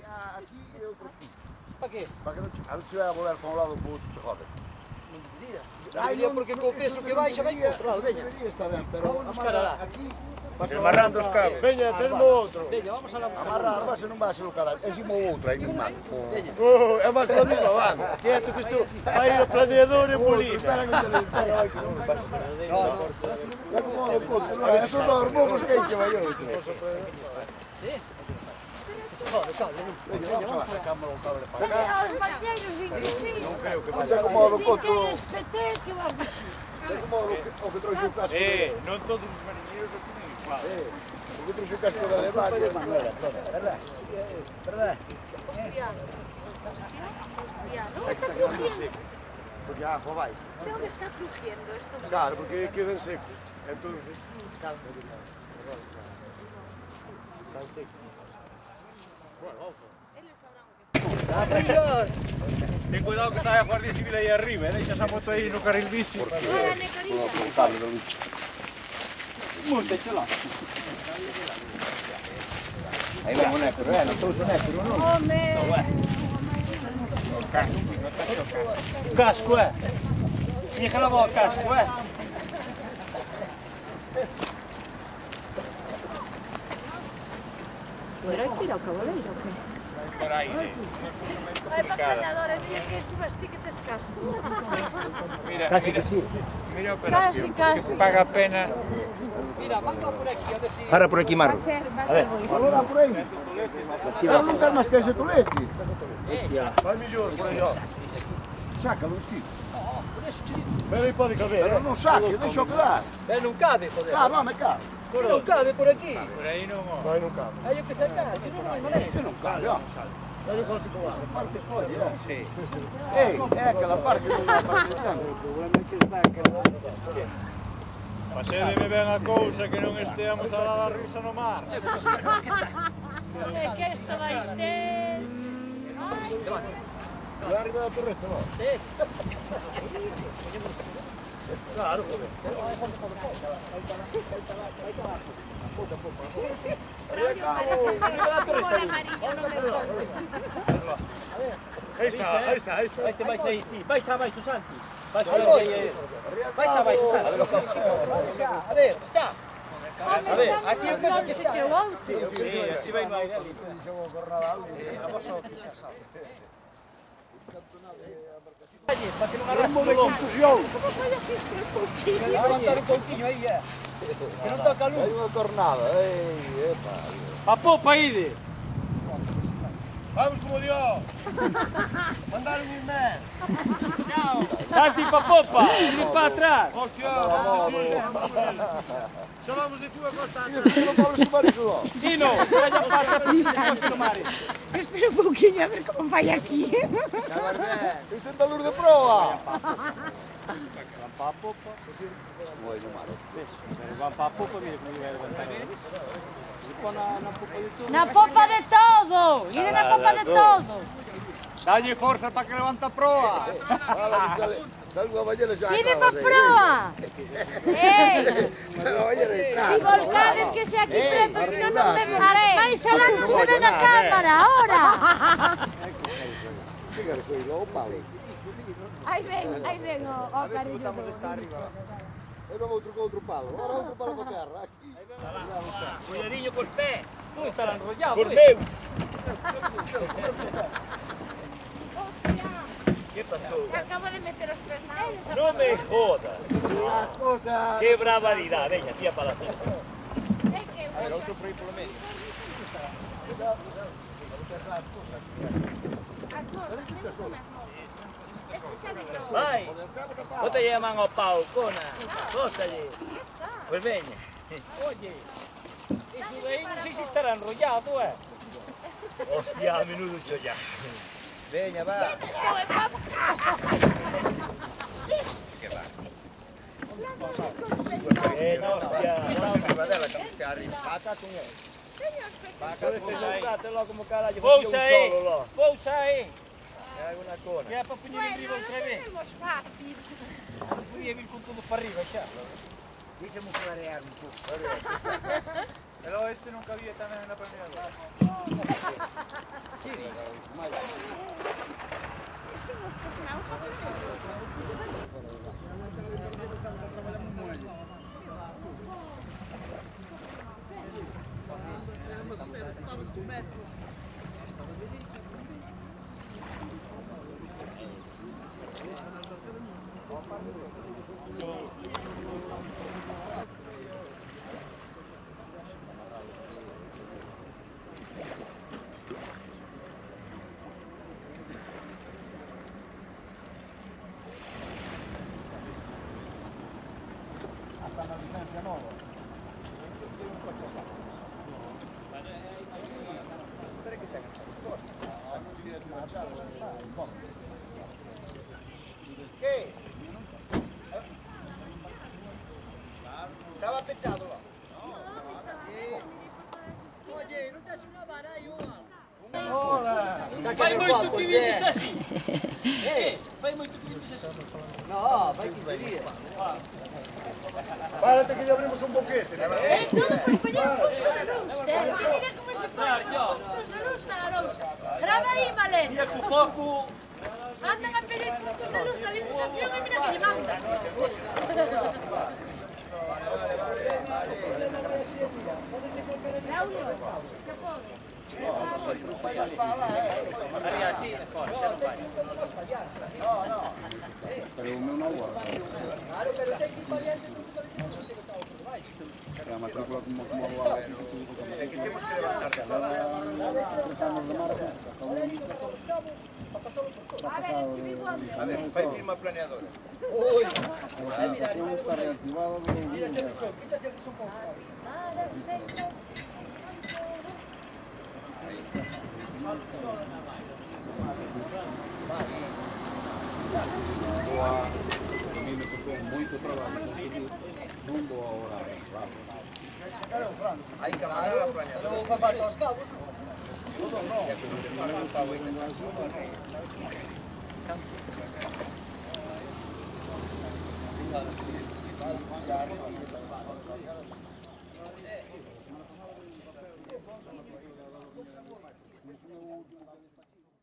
aqui e outro aqui. Para quê? Para que não se vai a volar para um lado ou para o outro, se roda. Não deveria. Não deveria porque com o peso que baixa vai para o outro lado, venha. Deveria estar bem, pero amarra aqui. Amarrando os cabos. Venha, temos outro. Veña, vamos a la Amarrar, você não vai ser o caralho. É cima o outro, aí no mato. Veña. É mais pela mesma, vamos. Quieto que estou. Vai ir o planeador e o bolino. Espera que te le enseño hoy que não me pasa. É como o puto, não é? É só os bobos que enche vai hoje. Calma, calma. Vamos a cámara o cable para cá. Os banheiros inglesinhos. Não creio que vaya como o do puto. Que é espetécio, É como o que trouxe o casco. Não todos os marinheiros o comigo, claro. O que trouxe o casco da Alemanha. Verdade. Verdade. Hostia. Non está crujiendo. Porque a agua vais. Non está crujiendo esto. Claro, porque quedan secos. Entonces, Están secos. Eles sabrán o que Señor. Ten cuidado que está a Guardia Civil aí arriba, deixas a moto aí no carril bici. Hola, Necorilla. Montecelo. aí vai o nécro, não estou o nécro, não. Home. Casco, é? Tinha que lavar o casco, é? Pero hai que ir ao cabaleiro, o que? Por aí, Vai para a cañadora, mira que subas tiquetes casco. Mira, Casi que sí. mira a operación, Casi. porque paga a pena. Mira, manda por aquí, a ver si... Para por aquí, Marro. Va a ser buenísimo. Agora por aí. Eu não quero mais que esse tolete. Vai melhor, por aí, ó. Saca, Luís. Por eso te digo. Pero aí pode caber, Pero não saque, deixa-o quedar. Non cabe, joder. Cá, vamos, cá. Non cabe por aquí. Por aí non, ó. Vai non cabe. Hai que sacar, se non hai maneira. Não cabe, ó. Vai qual que vai. Parte escolhe, é. Sim. Ei, é aquela parte que não é a parte de tanto. Pasédeme ben a cousa que non esteamos a dar a risa no mar. É que isto vai ser... Ai, Vai arriba da torreta, ó. Claro, joder. Aí está. Vai máis aí, ti. Vais abaixo, Santi. Vais abaixo, Vais abaixo, Santi. A ver, está. A ver, así eu penso que está. Sí, así vai no aire ali. Vamos ao que xa sabe. Para que non arrastre o lombo. Levantar un pouquinho aí, que non toca a luz. Hai unha tornada, ei, epa. A popa, ide. Vamos como Dios. Mandar un email. Santi, pa popa. Ide para atrás. Hostia, vamos así. Xa vamos de túa costa. Non vamos sumar iso, ó. Tino, vaya pata prisa no mare. Espera un pouquinho a ver como vai aquí. Ese é luz de proa. Van para a popa. Moi no mar. Van para a popa, mira como vai levantar. Na popa de todo. Na popa de todo! Ide na popa de todo! Dalle forza para que levanta a proa. Salgo a ballena xa. Ide pa proa! Ei! A ballena está. Si volcades que sea aquí preto, si non non vemos ben. Mais alá non se ve na cámara, ahora! Fíjate, foi logo palo. Aí ven o carrillo. Eu non outro con outro palo. Agora outro palo para terra. Aquí. Cuidadinho cos pés. Non estará enrollado. Por meu. Que pasou? Acabo de meter os pés na auga. Non me jodas. As cosas. Que bravalidade. Veña, tía para la tía. A ver, outro por aí polo medio. Vai. Bótalle a man ao pau, cona. Bótalle. Pois veña. Oye. Iso de aí non sei se estará enrollado, Hostia, menudo chollazo. Veña, va. Hostia. Pata con él. Telo como carallo. Pousa aí. Pousa aí. É alguna cona. Que é para poñer en riba outra vez. Temos fácil. Non podía vir con todo para arriba xa. Díxemos clarear un pouco. Pero este non cabía tamén na planeadora. Hasta na licencia nova. ¿Qué? Estaba pechado lá. Oye, non tes unha vara aí ou algo? Hola! Fai moito que vindes así. Fai moito que vindes así. No, vai 15 días. Párate que lle abrimos un boquete. Todo foi faller un pouco de luz, que mira como se foi puntos de luz na Arousa. Grava aí, Malén. Mira co foco. Andan a pedir puntos de luz na Diputación e mira que lle mandan. Braulio, que pode? Haría así, de fora, xa non vai. Pero o meu non guarda. Claro, pero ten que ir para adiante, non se pode ir para É a matrícula como guarda. É que temos que levantar de nada. A ver, escribiu onde? A ver, fai firma planeadora. Está reactivado. Mira ese risón, quítase el risón con A mí me costou moito traballo conseguir rumbo ao horario. Hai que amarrar a planeadora. Vou papar os cabos.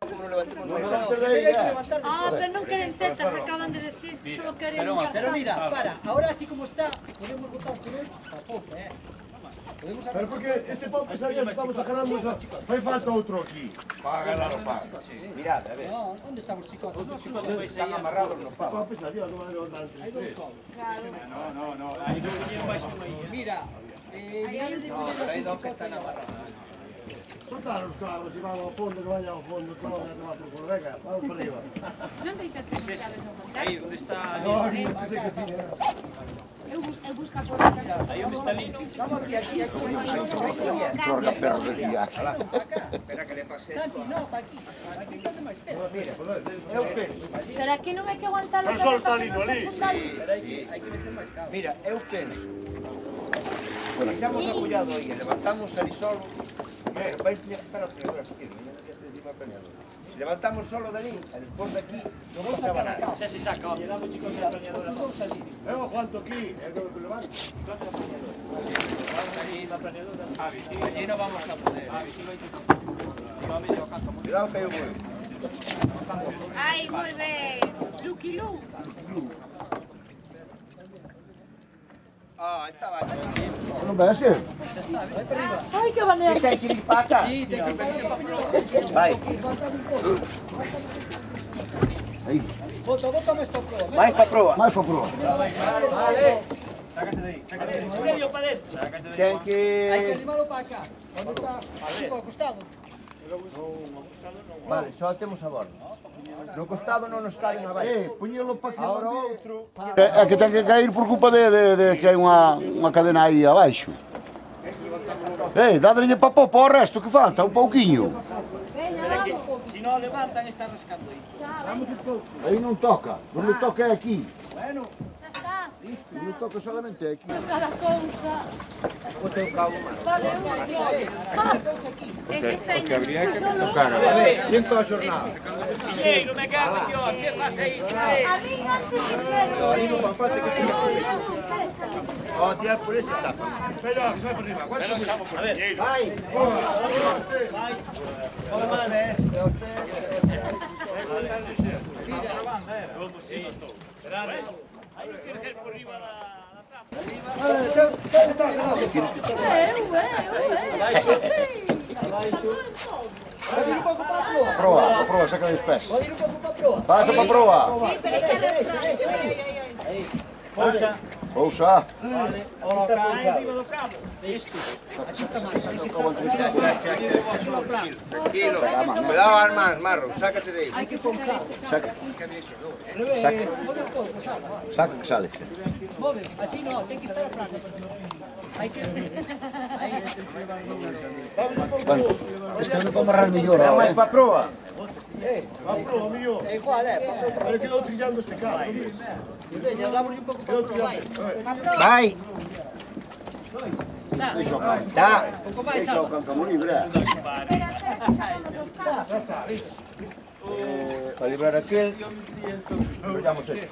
Como non levantemos máis Ah, pero non queren tetas, acaban de decir, solo queren un Pero cartón. mira, para, ahora así como está, podemos botar por él a poco, Podemos Pero porque este pau que sabías estamos sacando, fai falta outro aquí para agarrar o pau. Mirad, a ver. No, onde están os chicotes? Os Chicotes están amarrados no pau. Pau pesadilla, non vai levantar antes. Hai dous solos. No, aí non viñeron máis unha aí. Mira, mira de hai dos que están amarrados. Soltar os cabos e van ao fondo, que vayan ao fondo, que non vai tomar por culo. Venga, vamos para arriba. Non deixaste as chaves no contacto. Aí, onde está No, aquí, que sei que sí. Eu busco por aquí. Aí onde está Lino. Torga perros aquí. Espera que le pase esto. Santi, no, para aquí. Para que quede máis peso. Eu penso. Pero aquí non hai que aguantar Pero só está Lino ali. Hai que meter máis cabo. Mira, eu penso. Echamos a cullado aí, levantamos ali solo. Pero vais a estar a planeadora aquí, non é que encima a planeadora. Levantamos solo de ali, e despois de aquí non pasaba nada. Xa se saca, ó. Llegamos chicos de la planeadora. Vamos a salir. Eu aguanto aquí, é que me levanto. Allí la planeadora. Allí no vamos a poder. Va medio a casa. Cuidado que eu vou. Ai, moi ben. Lucky Lu. Ah, estaba aquí. Non vai ser? Ai, que banea. Isto hai que ir para acá. Sí, ten que venir para probar. Vai, Aí, Bota máis para probar. vai para proa. máis para proa. Vale. Medio para dentro. Ten Hai que que... animalo para acá. Onde está? Aquí, para o costado. Vale, só temos a borda. No costado non nos caen abaixo. Poñelo para que Ahora mande. outro. É que ten que cair por culpa de que hai unha cadena aí abaixo. Dadrelle para o resto que falta, un pouquiño. Si non levantan, está rascando aí. Aí non toca, non me toca é aquí. Xa está. Non toca solamente aquí. Cada cousa. co teu cabo. Vale, Es esta Que habría que solo. tocar. A ver, siento a xornada. Piñeiro, me cago en Dios, ¿qué pasa ahí? A mí antes No, ali non fan falta que pero estés. eu ustedes ali. Oh, tirar por ese zafa. Espera, que sai por arriba. ¿Cuánto? A ver, Vai. vamos, sí. Grande. Hay que ir por arriba la trampa. Proa, saca dos pés. Pasa para proa. Pousa. Pousa. Vale, coloca aí arriba do cabo. Isto. Tranquilo. Cuidado, armas, marro. Sácate de aí. Saca. Saca que sale. Move, así no, ten que estar plano. Hai que... Bueno, este non pode amarrar mellor Vai ahora, máis para proa. Va proa, millor. É igual, Pero quedou trillando este carro. Veña, damos un pouco para probar, vai. Vai. Deixa o can. Dá. Un pouco máis, Deixa o can como libre. Para librar aquel, collamos este.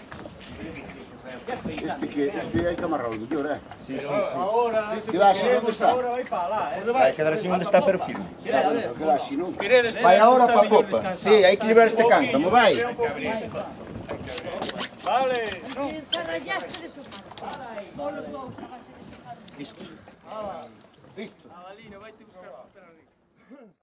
Este hai que amarrarlo mellor, Queda así onde está. Vai quedar así onde está perfil. Queda así, non? Vai agora para a popa. Sí, hai que librar este cántamo, vai. Vale. Desarrollaste de su casa. Bolos dous a base de su casa. Listo. Avalino, vai te buscar.